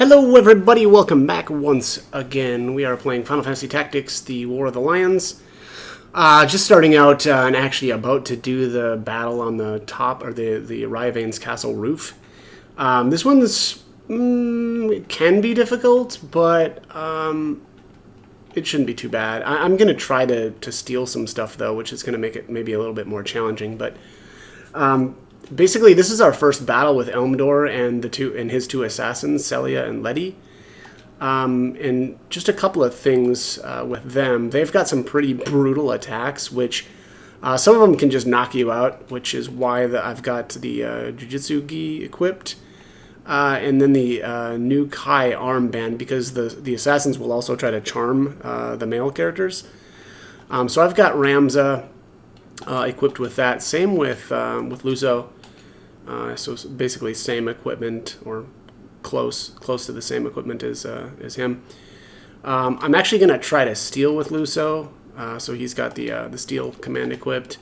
Hello everybody, welcome back once again. We are playing Final Fantasy Tactics, the War of the Lions. Just starting out and actually about to do the battle on the top, or the Riovanes castle roof. This one's, it can be difficult, but it shouldn't be too bad. I'm going to try to steal some stuff though, which is going to make it maybe a little bit more challenging, but basically, this is our first battle with Elmdor and his two assassins, Celia and Letty. And just a couple of things with them. They've got some pretty brutal attacks, which some of them can just knock you out, which is why I've got the Jujutsu Gi equipped. And then the new Kai armband, because the assassins will also try to charm the male characters. So I've got Ramza equipped with that. Same with Luso. So basically same equipment, or close to the same equipment as him. I'm actually going to try to steal with Luso. So he's got the steal command equipped.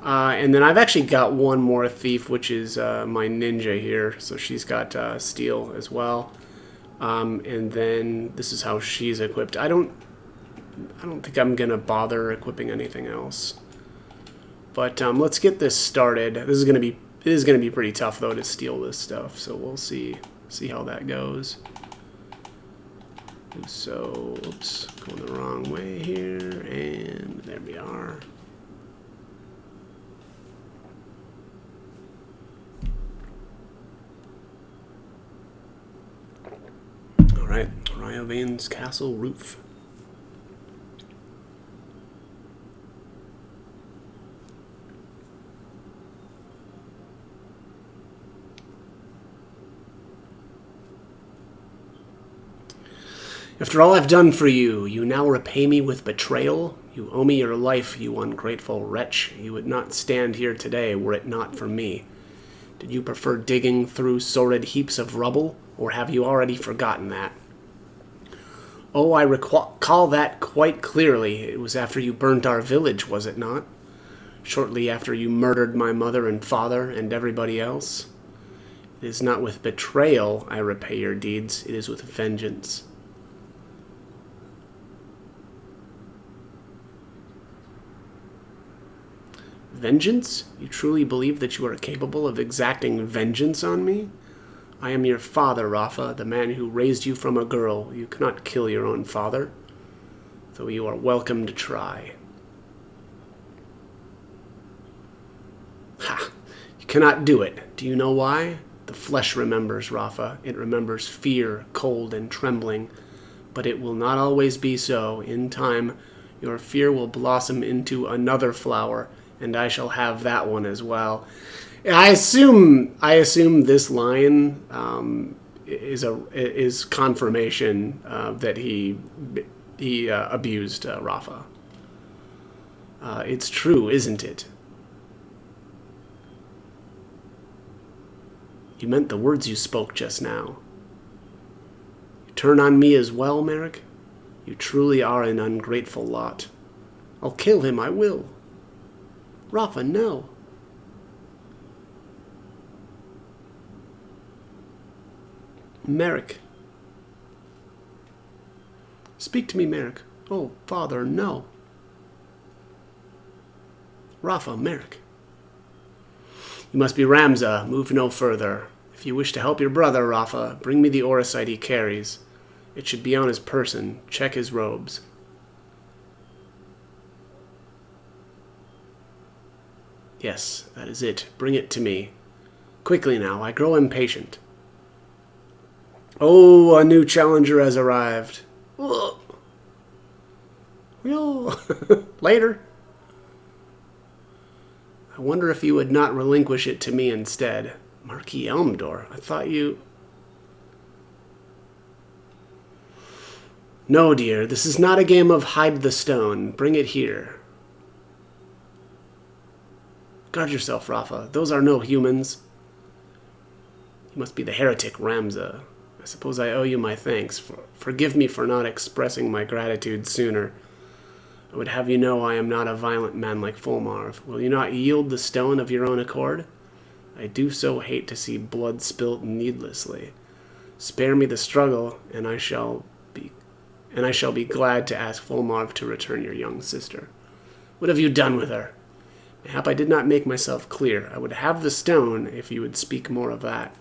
And then I've actually got one more thief, which is my ninja here. So she's got steal as well. And then this is how she's equipped. I don't think I'm going to bother equipping anything else. But let's get this started. It is going to be pretty tough though to steal this stuff, so we'll see how that goes. So, oops, going the wrong way here, and there we are. All right, Riovanes castle roof. After all I've done for you, you now repay me with betrayal? You owe me your life, you ungrateful wretch. You would not stand here today were it not for me. Did you prefer digging through sordid heaps of rubble, or have you already forgotten that? Oh, I recall that quite clearly. It was after you burnt our village, was it not? Shortly after you murdered my mother and father and everybody else? It is not with betrayal I repay your deeds, it is with vengeance. Vengeance? You truly believe that you are capable of exacting vengeance on me? I am your father, Rafa, the man who raised you from a girl. You cannot kill your own father, though you are welcome to try. Ha! You cannot do it. Do you know why? The flesh remembers, Rafa. It remembers fear, cold, and trembling. But it will not always be so. In time, your fear will blossom into another flower, and I shall have that one as well. I assume this line is confirmation that he abused Rafa. It's true, isn't it? You meant the words you spoke just now. You turn on me as well, Merrick? You truly are an ungrateful lot. I'll kill him, I will. Rafa, no. Merrick. Speak to me, Merrick. Oh, father, no. Rafa, Merrick. You must be Ramza. Move no further. If you wish to help your brother, Rafa, bring me the orosite he carries. It should be on his person. Check his robes. Yes, that is it. Bring it to me. Quickly now, I grow impatient. Oh, a new challenger has arrived. Later. I wonder if you would not relinquish it to me instead. Marquis Elmdor, I thought you... No, dear, this is not a game of hide the stone. Bring it here. Guard yourself, Rafa. Those are no humans. You must be the heretic Ramza. I suppose I owe you my thanks. Forgive me for not expressing my gratitude sooner. I would have you know I am not a violent man like Fulmarv. Will you not yield the stone of your own accord? I do so hate to see blood spilt needlessly. Spare me the struggle, and I shall be glad to ask Volmarv to return your young sister. What have you done with her? Mayhap I did not make myself clear. I would have the stone if you would speak more of that.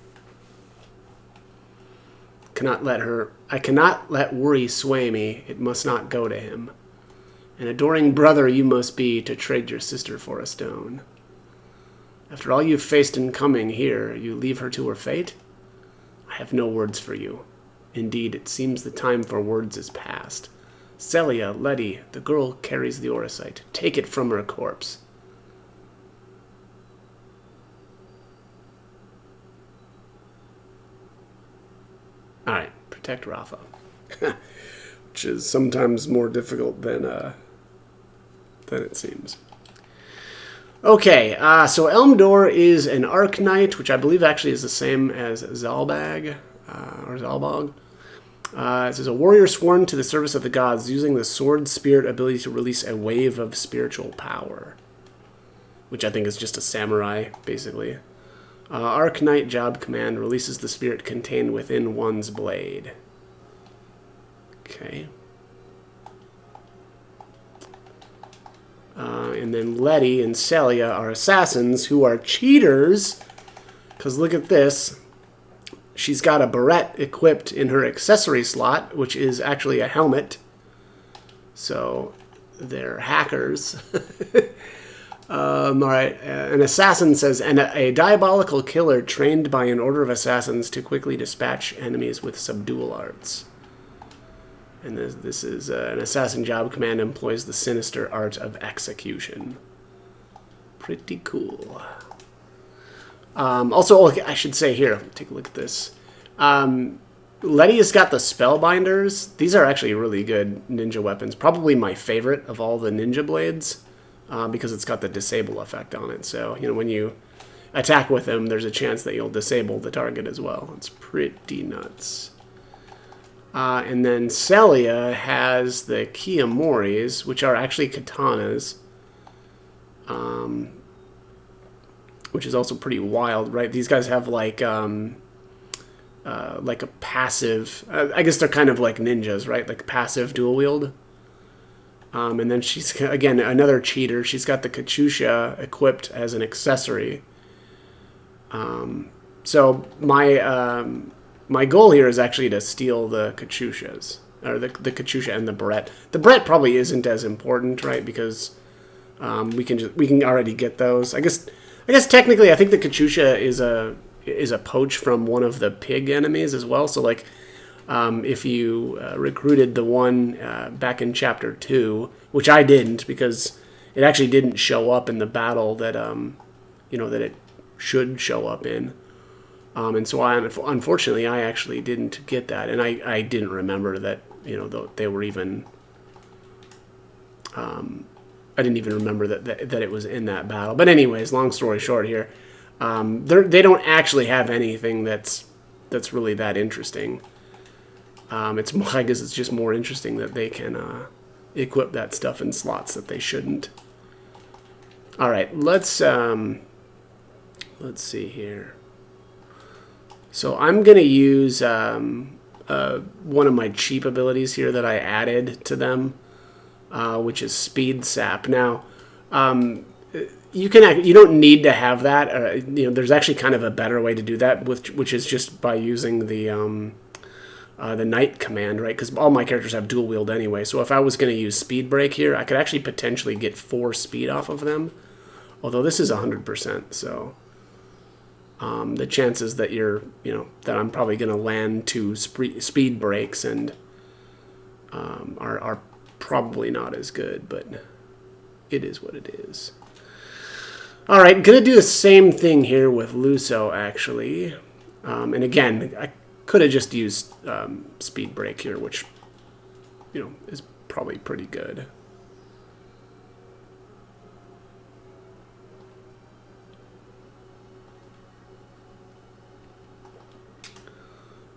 I cannot let worry sway me. It must not go to him. An adoring brother you must be to trade your sister for a stone. After all you've faced in coming here, you leave her to her fate? I have no words for you. Indeed, it seems the time for words is past. Celia, Letty, the girl carries the orosite. Take it from her corpse. Alright, protect Rafa. Which is sometimes more difficult than it seems. Okay, so Elmdor is an Arc Knight, which I believe actually is the same as Zalbag, or Zalbog. It says, a warrior sworn to the service of the gods, using the sword spirit ability to release a wave of spiritual power. Which I think is just a samurai, basically. Arc Knight job command releases the spirit contained within one's blade. Okay. And then Letty and Celia are assassins who are cheaters. Because look at this. She's got a barrette equipped in her accessory slot, which is actually a helmet. So they're hackers. All right. An assassin says, and a diabolical killer trained by an order of assassins to quickly dispatch enemies with subdual arts. And this is an assassin job command employs the sinister art of execution. Pretty cool. Also, I should say here, take a look at this. Letty has got the Spellbinders. These are actually really good ninja weapons. Probably my favorite of all the ninja blades, because it's got the disable effect on it. So, you know, when you attack with them, there's a chance that you'll disable the target as well. It's pretty nuts. And then Celia has the Kiyomoris, which are actually katanas, which is also pretty wild, right? These guys have like a passive, I guess they're kind of like ninjas, right? Like passive dual wield. And then she's, again, another cheater. She's got the Katyusha equipped as an accessory. So my goal here is actually to steal the Katyushas, or the Katyusha and the barrette. The barrette probably isn't as important, right? Because we can already get those. I guess technically I think the Katyusha is a poach from one of the pig enemies as well. So like if you recruited the one back in chapter 2, which I didn't because it actually didn't show up in the battle that that it should show up in. And so unfortunately, I actually didn't get that, and I didn't remember that, they were even. I didn't even remember that it was in that battle. But anyways, long story short here, they don't actually have anything that's really that interesting. I guess it's just more interesting that they can equip that stuff in slots that they shouldn't. All right, let's see here. So I'm going to use one of my cheap abilities here that I added to them, which is Speed Sap. Now, you don't need to have that. There's actually kind of a better way to do that, which is just by using the Knight command, right? Because all my characters have dual wield anyway. So if I was going to use Speed Break here, I could actually potentially get 4 speed off of them. Although this is 100%, so. The chances that that I'm probably going to land 2 speed breaks and are probably not as good, but it is what it is. All right, going to do the same thing here with Luso, actually. And again, I could have just used speed break here, which is probably pretty good.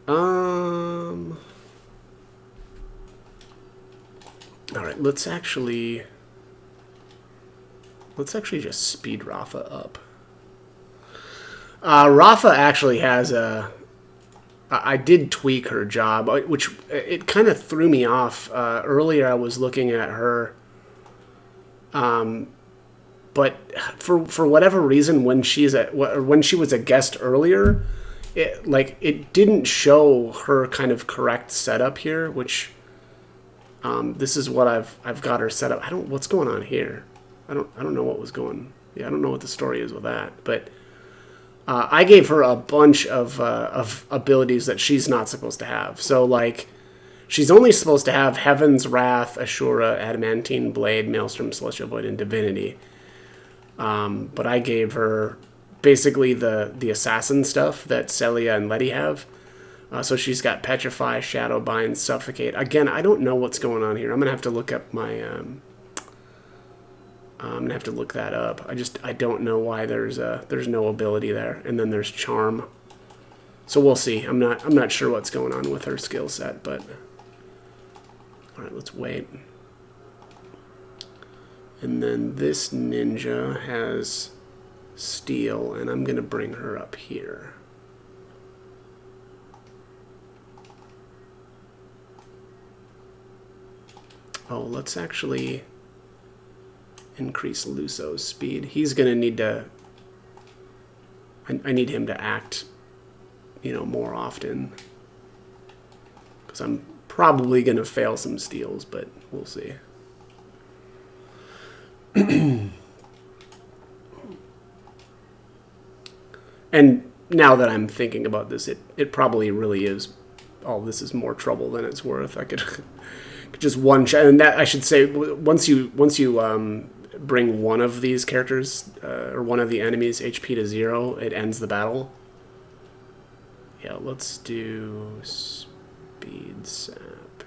All right, let's actually just speed Rafa up. Rafa actually has a I did tweak her job, which it kind of threw me off. Earlier, I was looking at her, but for whatever reason, when she was a guest earlier, it didn't show her kind of correct setup here. Which this is what I've got her set up. What's going on here. I don't know what was going. Yeah, I don't know what the story is with that, but. I gave her a bunch of abilities that she's not supposed to have. So, like, she's only supposed to have Heaven's Wrath, Ashura, Adamantine Blade, Maelstrom, Celestial Void, and Divinity. But I gave her basically the assassin stuff that Celia and Letty have. So she's got Petrify, Shadowbind, Suffocate. Again, I don't know what's going on here. I'm going to have to look up my... I'm gonna have to look that up. I don't know why there's no ability there, and then there's charm. So we'll see. I'm not sure what's going on with her skill set, but all right, let's wait. And then this ninja has steel, and I'm gonna bring her up here. Oh, let's actually increase Luso's speed. He's gonna need to... I need him to act, more often. Because I'm probably gonna fail some steals, but we'll see. And now that I'm thinking about this, it probably really is... Oh, this is more trouble than it's worth. I could just one shot, and that I should say, once you bring one of these characters or one of the enemies HP to 0, it ends the battle. Yeah, let's do speed sap.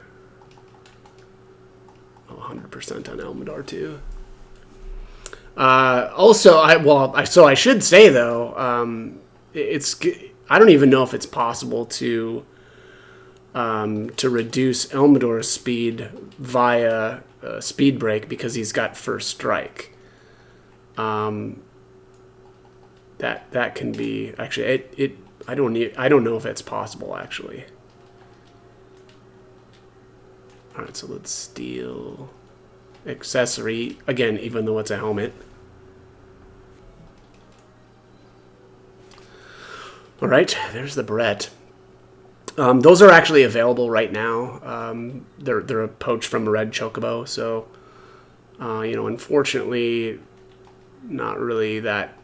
100% on Elmadar too. Also, I should say though, I don't even know if it's possible to reduce Elmador's speed via speed break because he's got first strike. That can be actually I don't know if it's possible actually. All right, so let's steal accessory again, even though it's a helmet. All right, there's the Brett. Those are actually available right now. They're a poach from a red chocobo, so unfortunately, not really that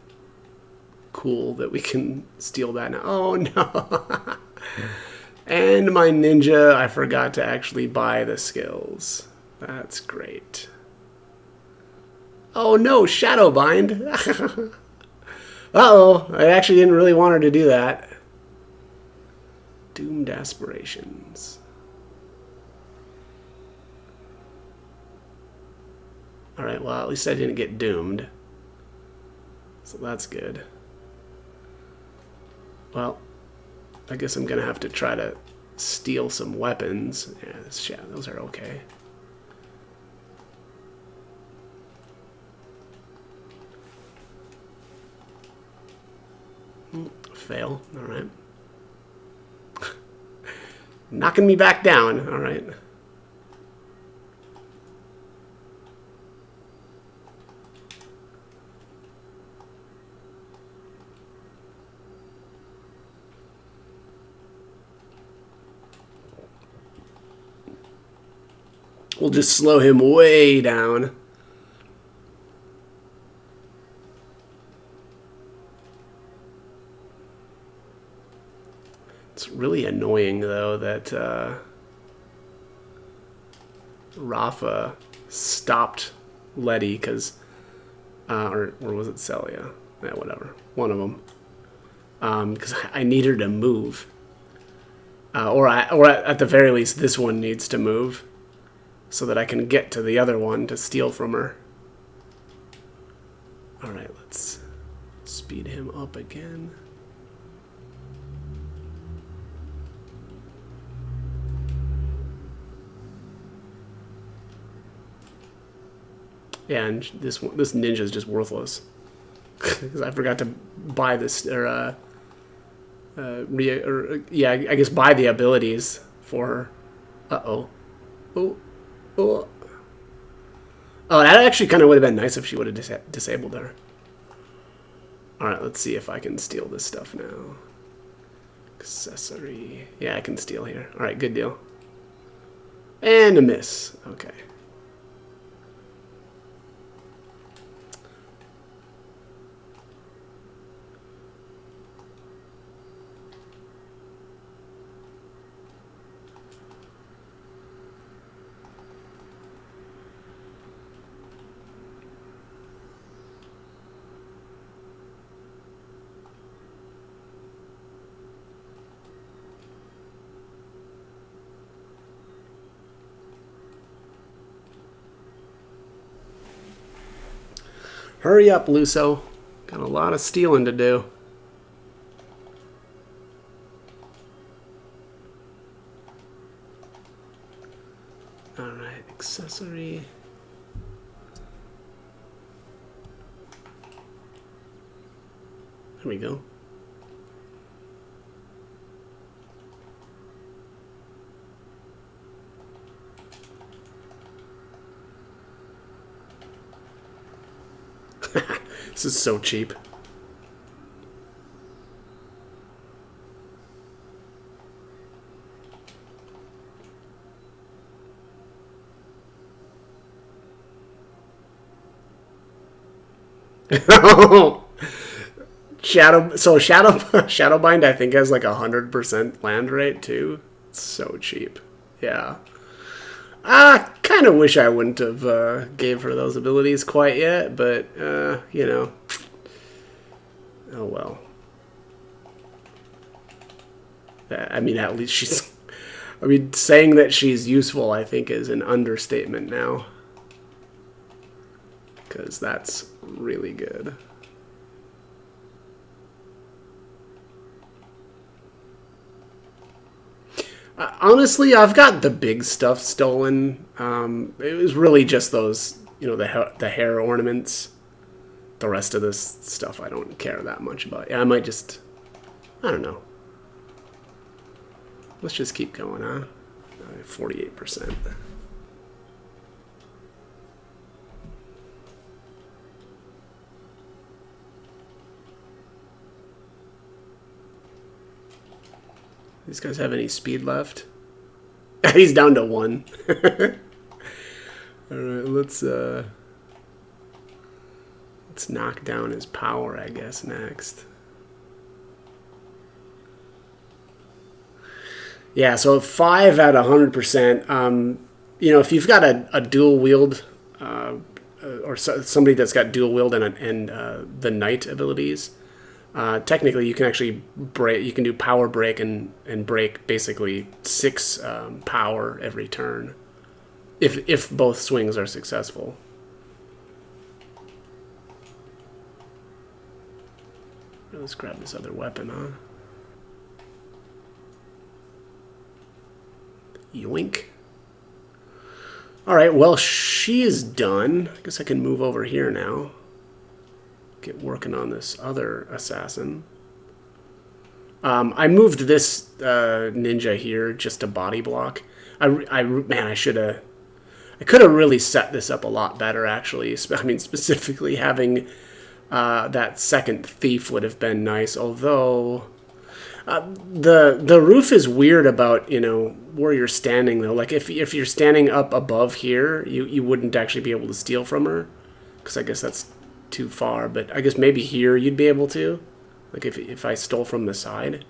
cool that we can steal that now. Oh no! And my ninja, I forgot to actually buy the skills. That's great. Oh no, Shadowbind! Uh-oh, I actually didn't really want her to do that. Doomed Aspirations. Alright, well, at least I didn't get doomed. So that's good. Well, I guess I'm gonna have to try to steal some weapons. Yeah, those are okay. Fail. Alright. Knocking me back down. Alright. We'll just slow him way down. It's really annoying, though, that Rafa stopped Letty because, or was it Celia? Yeah, whatever. One of them. Because I need her to move. Or at the very least, this one needs to move so that I can get to the other one to steal from her. Alright, let's speed him up again. Yeah, and this ninja is just worthless because I forgot to buy this or yeah, I guess buy the abilities for her. Uh-oh. Oh, oh. Oh, that actually kind of would have been nice if she would have disabled her. Alright, let's see if I can steal this stuff now. Accessory. Yeah, I can steal here. Alright, good deal. And a miss. Okay. Hurry up, Luso. Got a lot of stealing to do. Alright, accessory. There we go. This is so cheap. Shadowbind I think has like 100% land rate too. It's so cheap. Yeah. I kind of wish I wouldn't have gave her those abilities quite yet, but you know. Oh well. I mean, at least she's. I mean, saying that she's useful, I think, is an understatement now. Because that's really good. Honestly, I've got the big stuff stolen. It was really just those, you know, the hair ornaments. The rest of this stuff I don't care that much about. Yeah, I might just, I don't know. Let's just keep going, huh? 48%. These guys have any speed left? He's down to 1. Alright, let's knock down his power, I guess, next. Yeah, so 5 at 100%. You know, if you've got a dual wield, or somebody that's got dual wield and the knight abilities, technically you can actually break. You can do power break and break basically 6 power every turn, if both swings are successful. Let's grab this other weapon, huh? Yoink. Alright, well, she is done. I guess I can move over here now. Get working on this other assassin. I moved this ninja here just to body block. Man, I should have... I could have really set this up a lot better, actually. I mean, specifically having that second thief would have been nice, although... the roof is weird about, you know, where you're standing, though. Like, if you're standing up above here, you wouldn't actually be able to steal from her. Because I guess that's too far. But I guess maybe here you'd be able to. Like, if I stole from the side.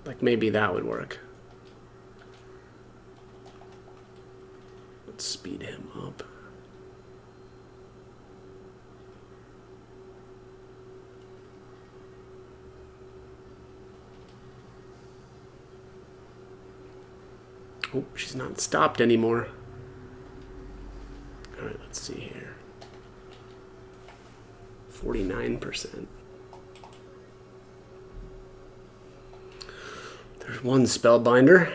Like, maybe that would work. Let's speed him up. Oh, she's not stopped anymore. Alright, let's see here. 49%. There's one spellbinder.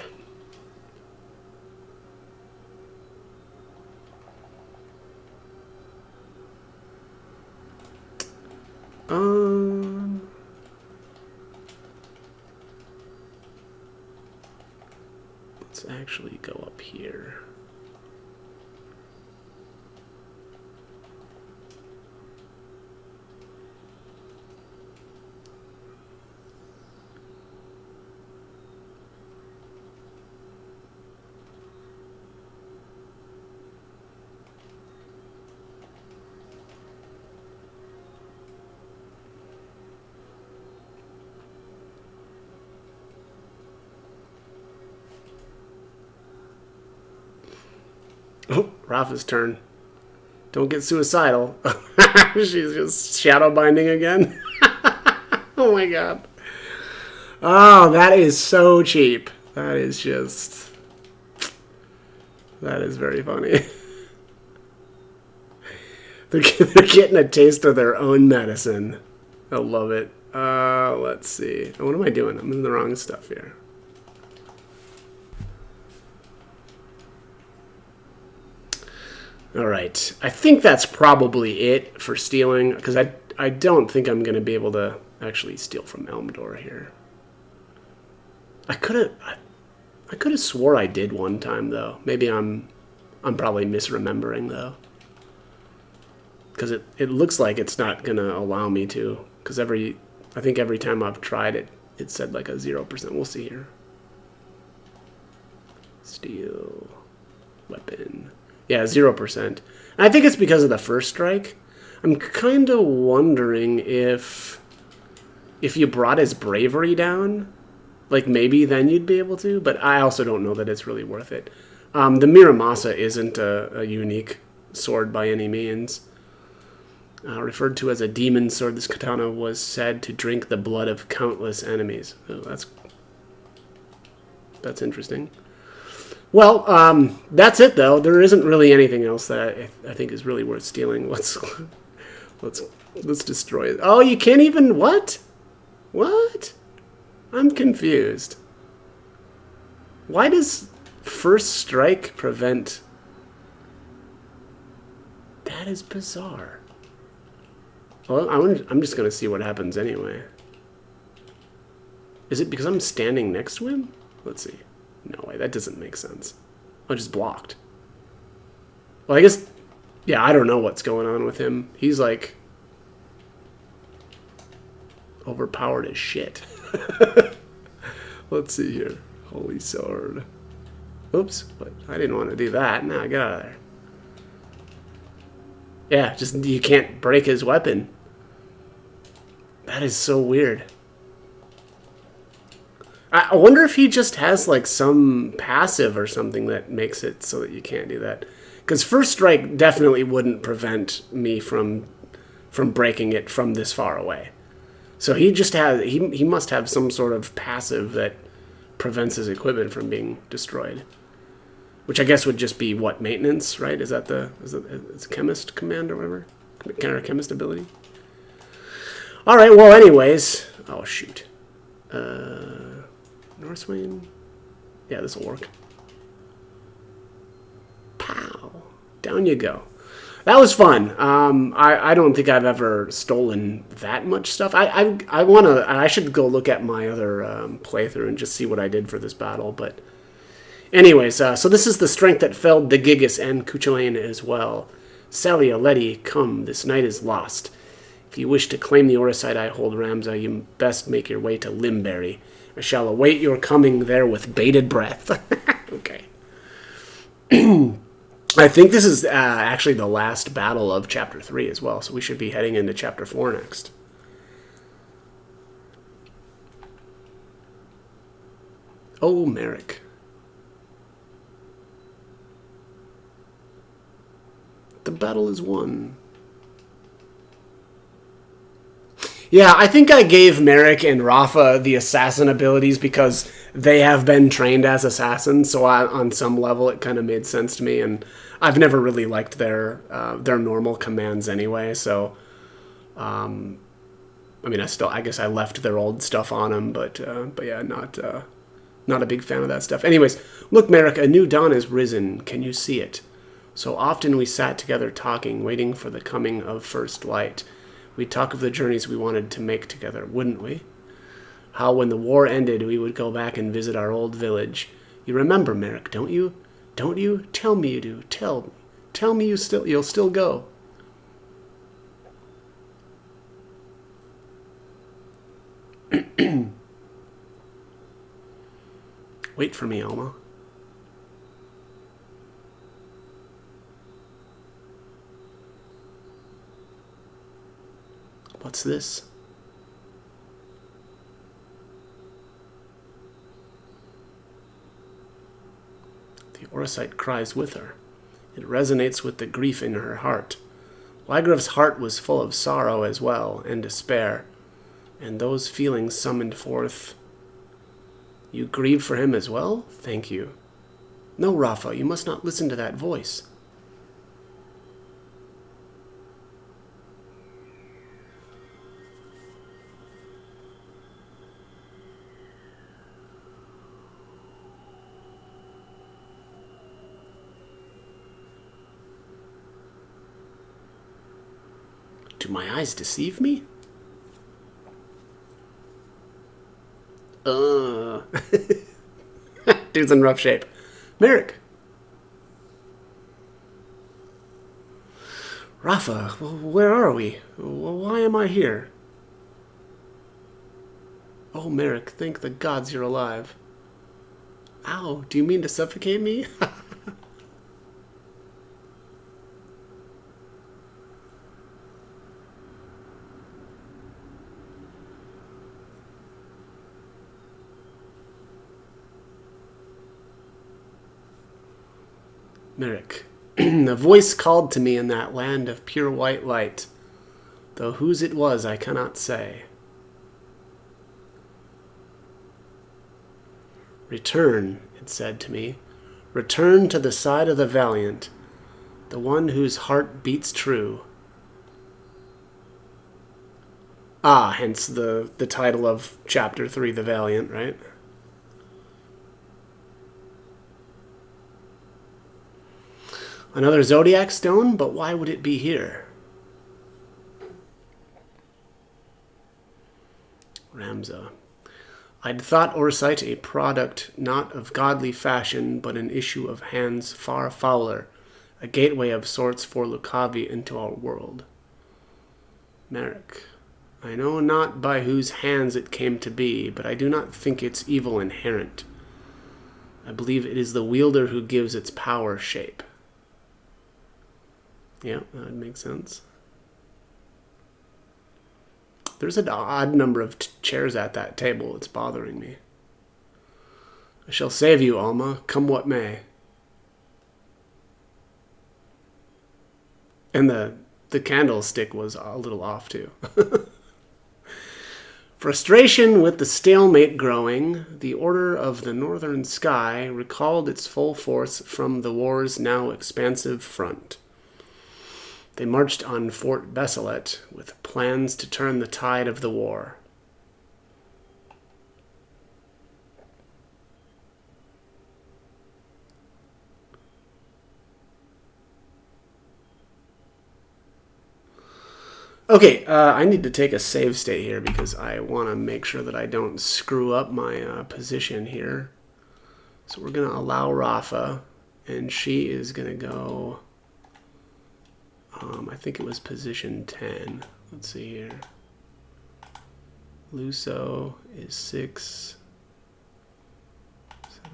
Let's actually go up here. Oh, Rafa's turn. Don't get suicidal. She's just shadow binding again. Oh my god. Oh, that is so cheap. That is just... That is very funny. They're getting a taste of their own medicine. I love it. Let's see. What am I doing? I'm in the wrong stuff here. Alright, I think that's probably it for stealing, because I don't think I'm going to be able to actually steal from Elmdor here. I could have swore I did one time, though. Maybe I'm probably misremembering, though. Because it looks like it's not going to allow me to, because I think every time I've tried it, it said like a 0%. We'll see here. Steal. Weapon. Yeah, 0%. And I think it's because of the first strike. I'm kind of wondering if you brought his bravery down, like maybe then you'd be able to, but I also don't know that it's really worth it. The Miramasa isn't a unique sword by any means. Referred to as a demon sword, this katana was said to drink the blood of countless enemies. Oh, that's interesting. Well, that's it though. There isn't really anything else that I think is really worth stealing. Let's destroy it. Oh, you can't even what? What? I'm confused. Why does first strike prevent? That is bizarre. Well, I'm just gonna see what happens anyway. Is it because I'm standing next to him? Let's see. No way, that doesn't make sense. I just blocked. Well, I guess, yeah, I don't know what's going on with him. He's like overpowered as shit. Let's see here. Holy sword. Oops, but I didn't want to do that. Nah, get out of there. Yeah, just you can't break his weapon. That is so weird. I wonder if he just has like some passive or something that makes it so that you can't do that. Because first strike definitely wouldn't prevent me from breaking it from this far away. So he just has he must have some sort of passive that prevents his equipment from being destroyed. Which I guess would just be what, maintenance, right? Is it chemist command or whatever? Counter chemist ability? Alright, well anyways. Oh shoot. Northwind? Yeah, this will work. Pow! Down you go. That was fun. I don't think I've ever stolen that much stuff. I should go look at my other playthrough and just see what I did for this battle. But anyways, so this is the strength that felled the Gigas and Cuchulainn as well. Salia, Letty, come. This night is lost. If you wish to claim the Oricide I hold, Ramza, you best make your way to Limberry. I shall await your coming there with bated breath. Okay. I think this is actually the last battle of Chapter 3 as well, so we should be heading into Chapter 4 next. Oh, Merrick. The battle is won. Yeah, I think I gave Merrick and Rafa the assassin abilities because they have been trained as assassins, so on some level it kind of made sense to me, and I've never really liked their normal commands anyway, so I mean, I guess I left their old stuff on them, but yeah, not a big fan of that stuff. Anyways, look, Merrick, a new dawn has risen. Can you see it? So often we sat together talking, waiting for the coming of first light. We'd talk of the journeys we wanted to make together, wouldn't we? How when the war ended, we would go back and visit our old village. You remember, Merrick, don't you? Don't you? Tell me you do. Tell me you'll still go. Wait for me, Alma. What's this? The Orsite cries with her. It resonates with the grief in her heart. Wygrov's heart was full of sorrow as well, and despair, and those feelings summoned forth. You grieve for him as well? Thank you. No, Rafa, you must not listen to that voice. Do my eyes deceive me? Dude's in rough shape. Merrick. Rafa, where are we? Why am I here? Oh, Merrick, thank the gods you're alive. Ow, do you mean to suffocate me? Merrick. A voice called to me in that land of pure white light, though whose it was I cannot say. Return, it said to me. Return to the side of the valiant, the one whose heart beats true. Ah, hence the title of Chapter 3, The Valiant, right? Another zodiac stone, but why would it be here? Ramza. I'd thought Orsite a product not of godly fashion, but an issue of hands far fouler, a gateway of sorts for Lucavi into our world. Merrick. I know not by whose hands it came to be, but I do not think its evil inherent. I believe it is the wielder who gives its power shape. Yeah, that would make sense. There's an odd number of chairs at that table. It's bothering me. I shall save you, Alma, come what may. And the candlestick was a little off, too. Frustration with the stalemate growing, the Order of the Northern Sky recalled its full force from the war's now expansive front. They marched on Fort Besselet with plans to turn the tide of the war. Okay, I need to take a save state here because I want to make sure that I don't screw up my position here. So we're going to allow Rafa, and she is going to go... I think it was position 10. Let's see here. Luso is 6,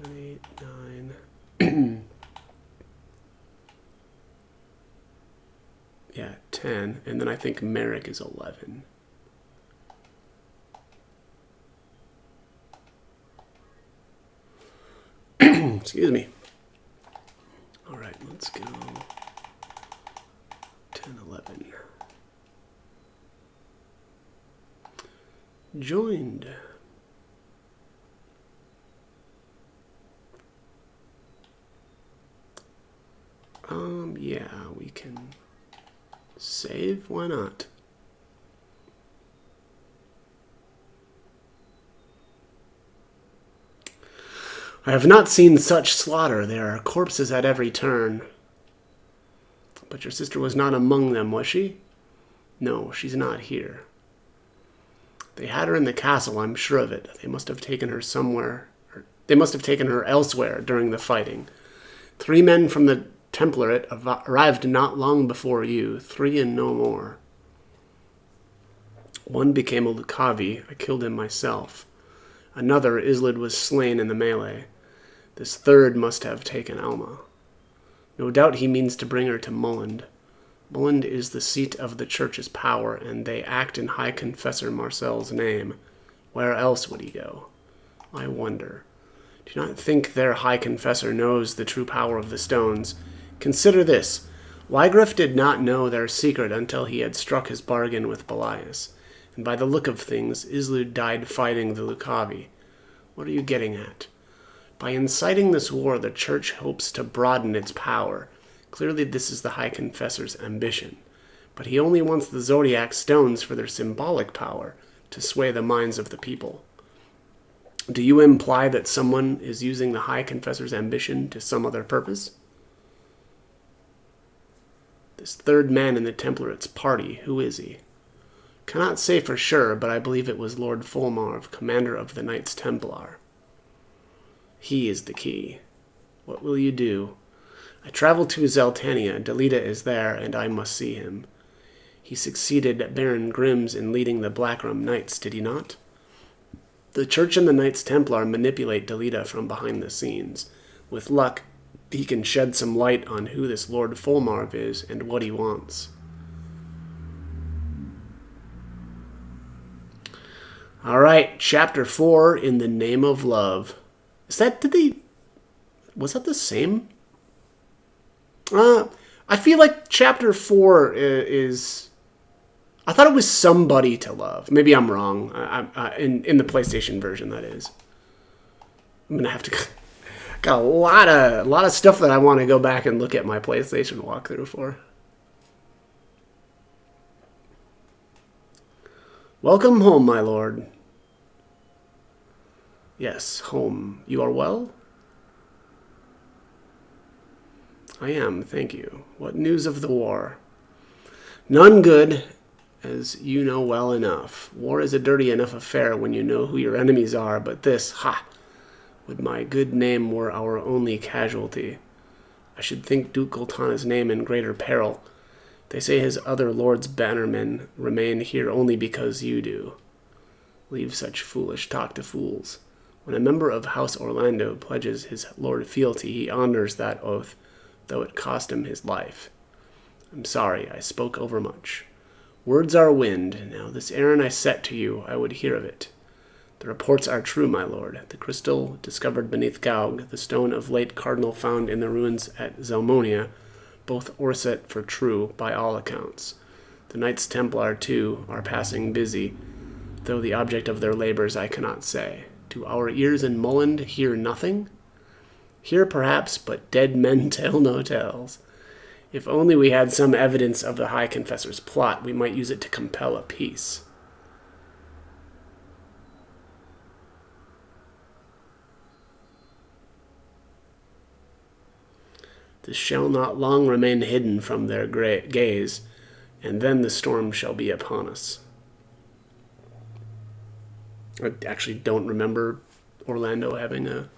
7, 8, 9. Yeah, 10. And then I think Merrick is 11. Excuse me. All right, let's go. 10, 11. Joined. Yeah, we can save. Why not? I have not seen such slaughter. There are corpses at every turn. But your sister was not among them, was she? No, she's not here. They had her in the castle, I'm sure of it. They must have taken her somewhere. They must have taken her elsewhere during the fighting. 3 men from the Template arrived not long before you. 3 and no more. 1 became a Lucavi. I killed him myself. Another, Islid, was slain in the melee. This 3rd must have taken Alma. No doubt he means to bring her to Mulland. Mulland is the seat of the church's power, and they act in High Confessor Marcel's name. Where else would he go? I wonder. Do you not think their High Confessor knows the true power of the stones? Consider this. Wygriff did not know their secret until he had struck his bargain with Belias. And by the look of things, Islud died fighting the Lucavi. What are you getting at? By inciting this war, the Church hopes to broaden its power. Clearly this is the High Confessor's ambition. But he only wants the Zodiac stones for their symbolic power, to sway the minds of the people. Do you imply that someone is using the High Confessor's ambition to some other purpose? This 3rd man in the Template's party, who is he? Cannot say for sure, but I believe it was Lord Fulmarv, commander of the Knights Templar. He is the key. What will you do? I travel to Zeltania. Delita is there, and I must see him. He succeeded Baron Grimms in leading the Blackrum Knights, did he not? The Church and the Knights Templar manipulate Delita from behind the scenes. With luck, he can shed some light on who this Lord Fulmarv is and what he wants. All right, Chapter 4, In the Name of Love. Was that the same? I feel like Chapter 4 is... I thought it was Somebody to Love. Maybe I'm wrong. In the PlayStation version, that is. I'm gonna have to... Got a lot of stuff that I want to go back and look at my PlayStation walkthrough for. Welcome home, my lord. Yes, home. You are well? I am, thank you. What news of the war? None good, as you know well enough. War is a dirty enough affair when you know who your enemies are, but this, ha! Would my good name were our only casualty. I should think Duke Goltana's name in greater peril. They say his other lord's bannermen remain here only because you do. Leave such foolish talk to fools. When a member of House Orlando pledges his lord fealty, he honors that oath, though it cost him his life. I'm sorry, I spoke overmuch. Words are wind. Now this errand I set to you, I would hear of it. The reports are true, my lord. The crystal discovered beneath Gaug, the stone of late cardinal found in the ruins at Zelmonia, both Orset for true, by all accounts. The Knights Templar, too, are passing busy, though the object of their labors I cannot say. Do our ears in Mulland hear nothing? Hear perhaps, but dead men tell no tales. If only we had some evidence of the High Confessor's plot, we might use it to compel a peace. This shall not long remain hidden from their gaze, and then the storm shall be upon us. I actually don't remember Orlando having a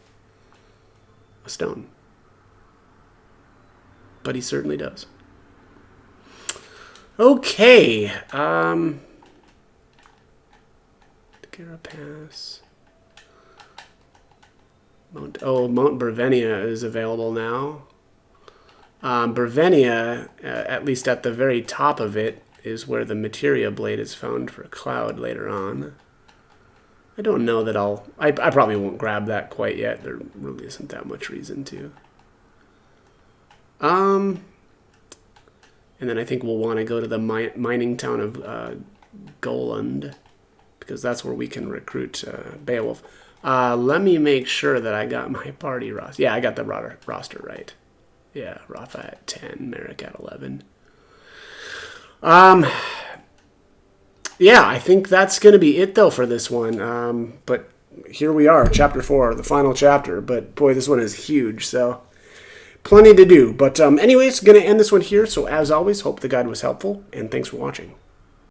stone. But he certainly does. Okay. Carapass. Mount Brevenia is available now. Brevenia, at least at the very top of it, is where the materia blade is found for Cloud later on. I don't know that I probably won't grab that quite yet. There really isn't that much reason to. And then I think we'll want to go to the mining town of Goland, because that's where we can recruit Beowulf. Let me make sure that I got my party roster. Yeah, I got the roster right. Yeah, Rafa at 10, Merrick at 11. Yeah, I think that's going to be it, though, for this one. But here we are, Chapter 4, the final chapter. But, boy, this one is huge, so plenty to do. But anyways, going to end this one here. So, as always, hope the guide was helpful, and thanks for watching.